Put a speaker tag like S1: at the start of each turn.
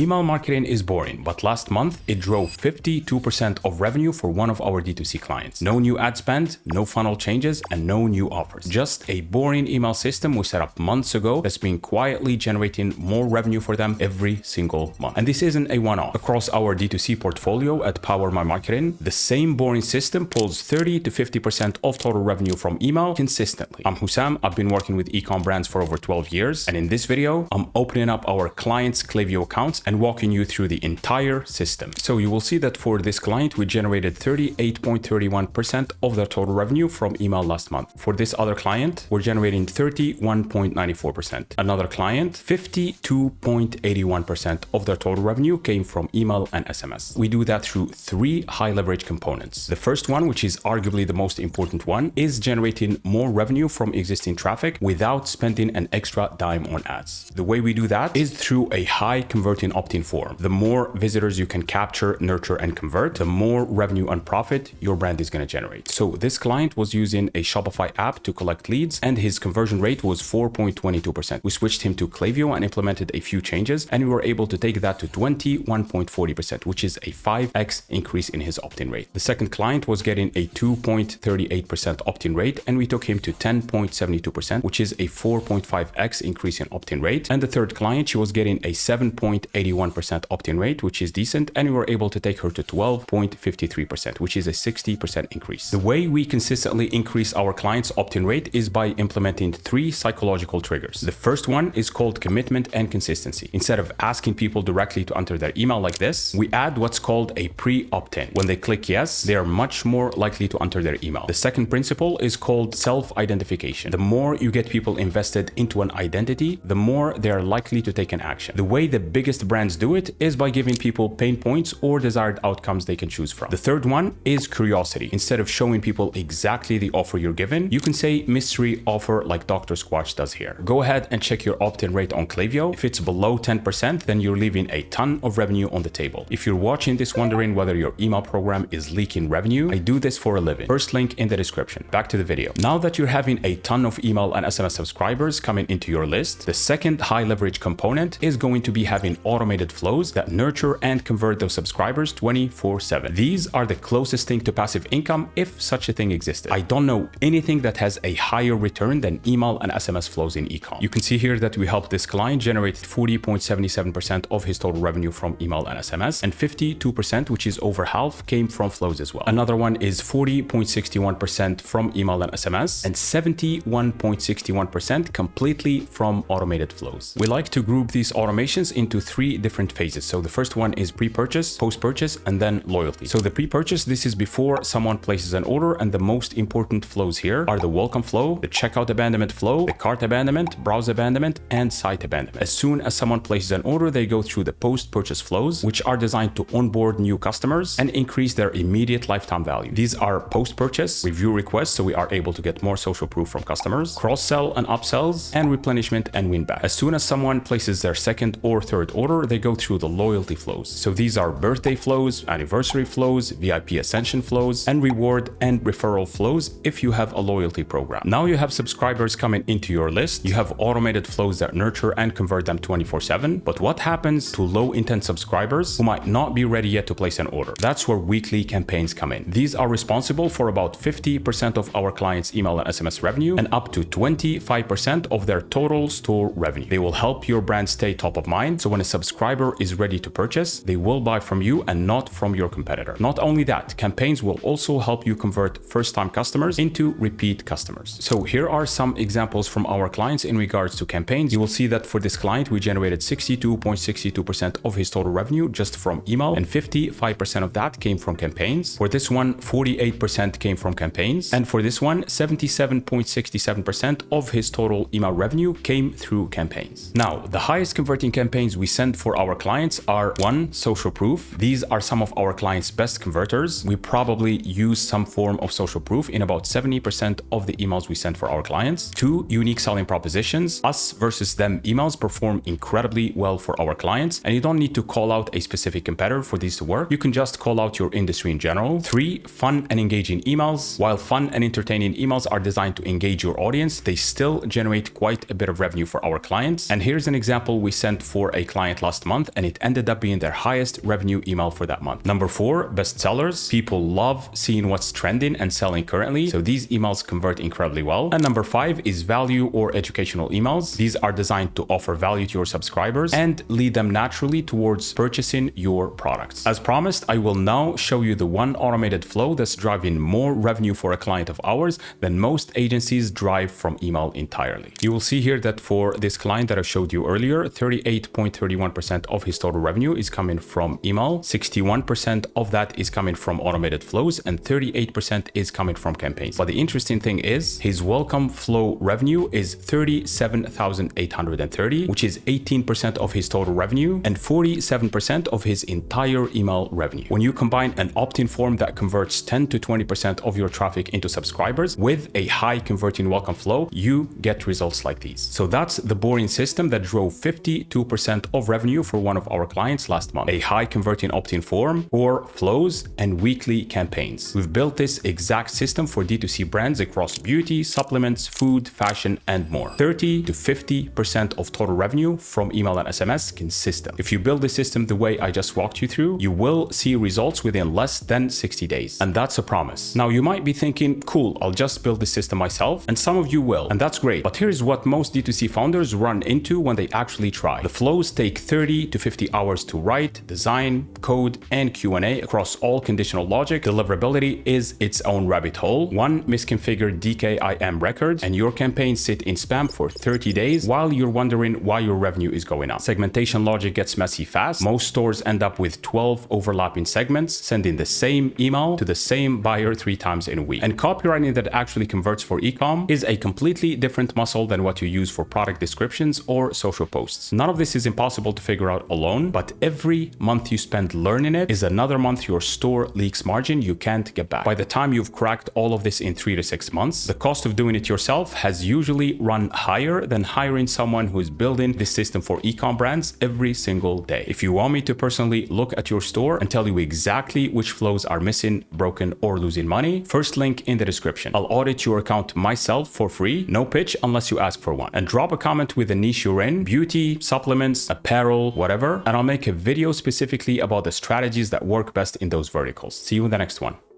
S1: Email marketing is boring, but last month it drove 52% of revenue for one of our D2C clients. No new ad spend, no funnel changes, and no new offers. Just a boring email system we set up months ago that's been quietly generating more revenue for them every single month. And this isn't a one-off. Across our D2C portfolio at Power My Marketing, the same boring system pulls 30 to 50% of total revenue from email consistently. I'm Houcem. I've been working with ecom brands for over 12 years. And in this video, I'm opening up our clients' klaviyo accounts and walking you through the entire system. So you will see that for this client, we generated 38.31% of their total revenue from email last month. For this other client, we're generating 31.94%. Another client, 52.81% of their total revenue came from email and SMS. We do that through three high leverage components. The first one, which is arguably the most important one, is generating more revenue from existing traffic without spending an extra dime on ads. The way we do that is through a high converting opt-in form. The more visitors you can capture, nurture, and convert, the more revenue and profit your brand is going to generate. So this client was using a Shopify app to collect leads, and his conversion rate was 4.22%. We switched him to klaviyo and implemented a few changes, and we were able to take that to 21.40%, which is a 5x increase in his opt-in rate. The second client was getting a 2.38% opt-in rate, and we took him to 10.72%, which is a 4.5x increase in opt-in rate. And the third client, she was getting a 7.81% opt-in rate, which is decent, and we were able to take her to 12.53%, which is a 60% increase. The way we consistently increase our clients' opt-in rate is by implementing three psychological triggers. The first one is called commitment and consistency. Instead of asking people directly to enter their email like this, we add what's called a pre-opt-in. When they click yes, they are much more likely to enter their email. The second principle is called self-identification. The more you get people invested into an identity, the more they are likely to take an action. The way the biggest brands do it is by giving people pain points or desired outcomes they can choose from. The third one is curiosity. Instead of showing people exactly the offer you're given, you can say mystery offer like Dr. Squatch does here. Go ahead and check your opt-in rate on klaviyo. If it's below 10%, then you're leaving a ton of revenue on the table. If you're watching this wondering whether your email program is leaking revenue, I do this for a living. First link in the description. Back to the video. Now that you're having a ton of email and SMS subscribers coming into your list, the second high leverage component is going to be having automated flows that nurture and convert those subscribers 24/7. These are the closest thing to passive income if such a thing existed. I don't know anything that has a higher return than email and SMS flows in ecom. You can see here that we helped this client generate 40.77% of his total revenue from email and SMS, and 52%, which is over half, came from flows as well. Another one is 40.61% from email and SMS, and 71.61% completely from automated flows. We like to group these automations into three different phases. So the first one is pre-purchase, post-purchase, and then loyalty. So the pre-purchase, this is before someone places an order, and the most important flows here are the welcome flow, the checkout abandonment flow, the cart abandonment, browse abandonment, and site abandonment. As soon as someone places an order, they go through the post-purchase flows, which are designed to onboard new customers and increase their immediate lifetime value. These are post-purchase, review requests, so we are able to get more social proof from customers, cross-sell and upsells, and replenishment and win back. As soon as someone places their second or third order, they go through the loyalty flows. So these are birthday flows, anniversary flows, VIP ascension flows, and reward and referral flows if you have a loyalty program. Now you have subscribers coming into your list. You have automated flows that nurture and convert them 24/7. But what happens to low intent subscribers who might not be ready yet to place an order? That's where weekly campaigns come in. These are responsible for about 50% of our clients' email and SMS revenue and up to 25% of their total store revenue. They will help your brand stay top of mind. So when a subscriber is ready to purchase, they will buy from you and not from your competitor. Not only that, campaigns will also help you convert first-time customers into repeat customers. So here are some examples from our clients in regards to campaigns. You will see that for this client, we generated 62.62% of his total revenue just from email, and 55% of that came from campaigns. For this one, 48% came from campaigns. And for this one, 77.67% of his total email revenue came through campaigns. Now, the highest converting campaigns we send for our clients are: one, social proof. These are some of our clients' best converters. We probably use some form of social proof in about 70% of the emails we send for our clients. Two, unique selling propositions. Us versus them emails perform incredibly well for our clients, and you don't need to call out a specific competitor for these to work. You can just call out your industry in general. Three, fun and engaging emails. While fun and entertaining emails are designed to engage your audience, they still generate quite a bit of revenue for our clients. And here's an example we sent for a client last last month, and it ended up being their highest revenue email for that month. Number 4, bestsellers. People love seeing what's trending and selling currently, so these emails convert incredibly well. And number 5 is value or educational emails. These are designed to offer value to your subscribers and lead them naturally towards purchasing your products. As promised, I will now show you the one automated flow that's driving more revenue for a client of ours than most agencies drive from email entirely. You will see here that for this client that I showed you earlier, 38.31% of his total revenue is coming from email, 61% of that is coming from automated flows, and 38% is coming from campaigns. But the interesting thing is his welcome flow revenue is 37,830, which is 18% of his total revenue and 47% of his entire email revenue. When you combine an opt-in form that converts 10 to 20% of your traffic into subscribers with a high converting welcome flow, you get results like these. So that's the boring system that drove 52% of revenue for one of our clients last month. A high converting opt-in form, or flows, and weekly campaigns. We've built this exact system for D2C brands across beauty, supplements, food, fashion, and more. 30 to 50% of total revenue from email and SMS consistent. If you build the system the way I just walked you through, you will see results within less than 60 days. And that's a promise. Now you might be thinking, cool, I'll just build the system myself, and some of you will, and that's great. But here's what most D2C founders run into when they actually try. The flows take 30 to 50 hours to write, design, code, and Q&A across all conditional logic. Deliverability is its own rabbit hole. One misconfigured DKIM record, and your campaigns sit in spam for 30 days while you're wondering why your revenue is going up. Segmentation logic gets messy fast. Most stores end up with 12 overlapping segments, sending the same email to the same buyer 3 times in a week. And copywriting that actually converts for ecom is a completely different muscle than what you use for product descriptions or social posts. None of this is impossible to figure out alone, but every month you spend learning it is another month your store leaks margin you can't get back. By the time you've cracked all of this in 3 to 6 months, the cost of doing it yourself has usually run higher than hiring someone who's building this system for ecom brands every single day. If you want me to personally look at your store and tell you exactly which flows are missing, broken, or losing money, first link in the description. I'll audit your account myself for free, no pitch unless you ask for one. And drop a comment with the niche you're in, beauty, supplements, apparel, whatever, and I'll make a video specifically about the strategies that work best in those verticals. See you in the next one.